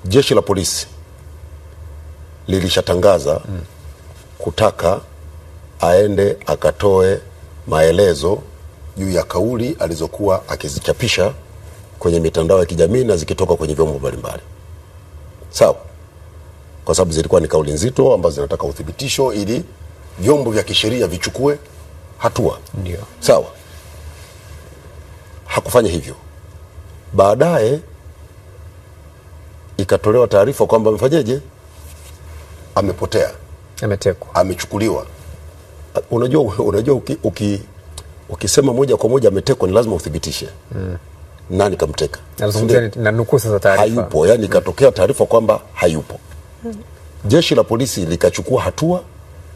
Jeshi la polisi lilishatangaza kutaka aende akatoe maelezo juu ya kauli alizokuwa akizichapisha kwenye mitandao ya kijamii na zikitoka kwenye vyombo mbalimbali. Sawa? Kwa sababu zilikuwa ni kauli nzito ambazo zinataka uthibitisho ili vyombo vya kisheria vichukue hatua. Ndio. Sawa? Hakufanya hivyo. Baadaye ikatolewa taarifa kwamba amefanyaje? Amepotea. Ametekwa. Amechukuliwa. Unajua ukisema moja kwa moja ametekwa ni lazima uthibitishe. Nani kamteka? Na nukuu sasa taarifa. Hayupo, yani ikatokea taarifa kwamba hayupo. Jeshi la polisi likachukua hatua,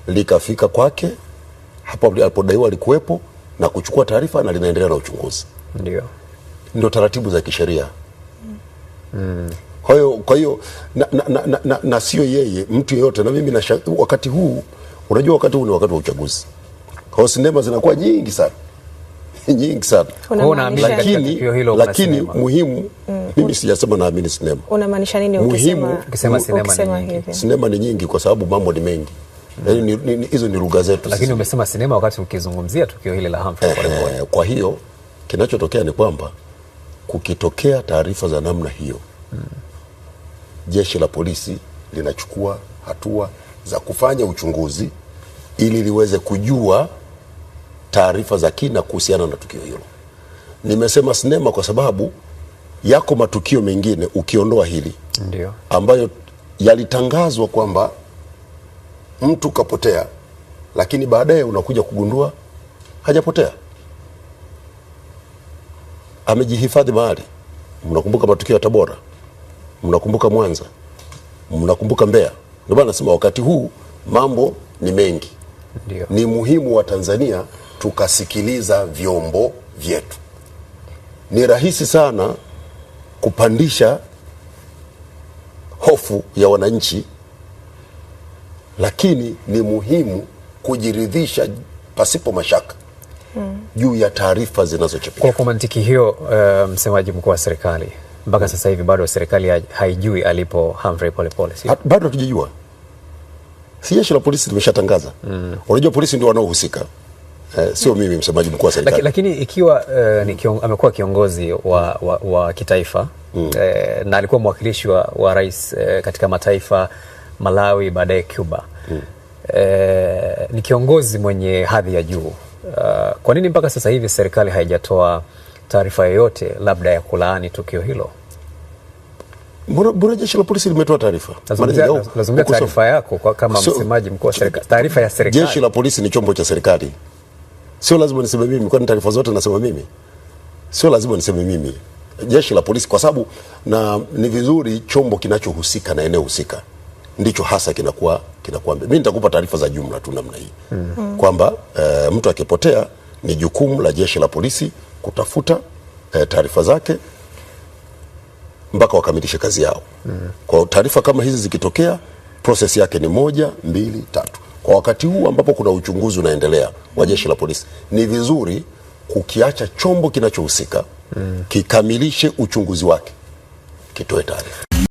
likafika kwake hapo alipodaiwa alikuwepo na kuchukua taarifa na linaendelea na uchunguzi. Ndio taratibu za kisheria. Kwa hiyo na sio yeye, mtu yeyote. Na mimi wakati huu, unajua wakati huu ni wakati wa uchaguzi. Kwa hiyo sinema zinakuwa nyingi sana. Nyingi sana. Lakini muhimu, mimi sijasema naamini sinema. Unamaanisha nini ukisema sinema? Sinema ni nyingi kwa sababu mambo ni mengi. Yaani hizo ni lugha zetu. Lakini umesema sinema wakati ukizungumzia tukio hili la Humphrey Polepole. Kwa hiyo kinachotokea ni kwamba kukitokea taarifa za namna hiyo, jeshi la polisi linachukua hatua za kufanya uchunguzi ili liweze kujua taarifa za kina kuhusiana na tukio hilo. Nimesema sinema kwa sababu yako matukio mengine ukiondoa hili, ndio, ambayo yalitangazwa kwamba mtu kapotea, lakini baadaye unakuja kugundua hajapotea, amejihifadhi mahali. Mnakumbuka matukio ya Tabora, mnakumbuka Mwanza, mnakumbuka Mbeya. Ndio maana nasema wakati huu mambo ni mengi. Ndio. Ni muhimu wa Tanzania tukasikiliza vyombo vyetu. Ni rahisi sana kupandisha hofu ya wananchi, lakini ni muhimu kujiridhisha pasipo mashaka juu ya taarifa zinazochapishwa. Kwa mantiki hiyo, msemaji mkuu wa serikali, mpaka sasa hivi bado serikali haijui alipo Humphrey Polepole. Bado hatujajua. Si jeshi la polisi limeshatangaza. Unajua polisi ndio wanaohusika. Sio mimi msemaji mkuu wa serikali. Lakini ikiwa amekuwa kiongozi wa kitaifa na alikuwa mwakilishi wa rais katika mataifa Malawi, baadaye Cuba, ni kiongozi mwenye hadhi ya juu, kwa nini mpaka sasa hivi serikali haijatoa taarifa yoyote labda ya kulaani tukio hilo? Mbona jeshi la polisi limetoa taarifa? Lazima taarifa yako kama msemaji mkuu wa serikali. Taarifa ya serikali. Jeshi la polisi ni chombo cha serikali. Sio lazima niseme mimi, kwani taarifa zote nasema mimi. Sio lazima niseme mimi. Jeshi la polisi, kwa sababu na ni vizuri chombo kinachohusika na eneo husika ndicho hasa kinakuwa. Mimi nitakupa taarifa za jumla tu namna hii. Kwamba mtu akipotea ni jukumu la jeshi la polisi kutafuta taarifa zake mpaka wakamilishe kazi yao. Kwa taarifa kama hizi zikitokea, process yake ni 1, 2, 3. Kwa wakati huu ambapo kuna uchunguzi unaendelea wa jeshi la polisi, ni vizuri kukiacha chombo kinachohusika kikamilishe uchunguzi wake, kitoe taarifa.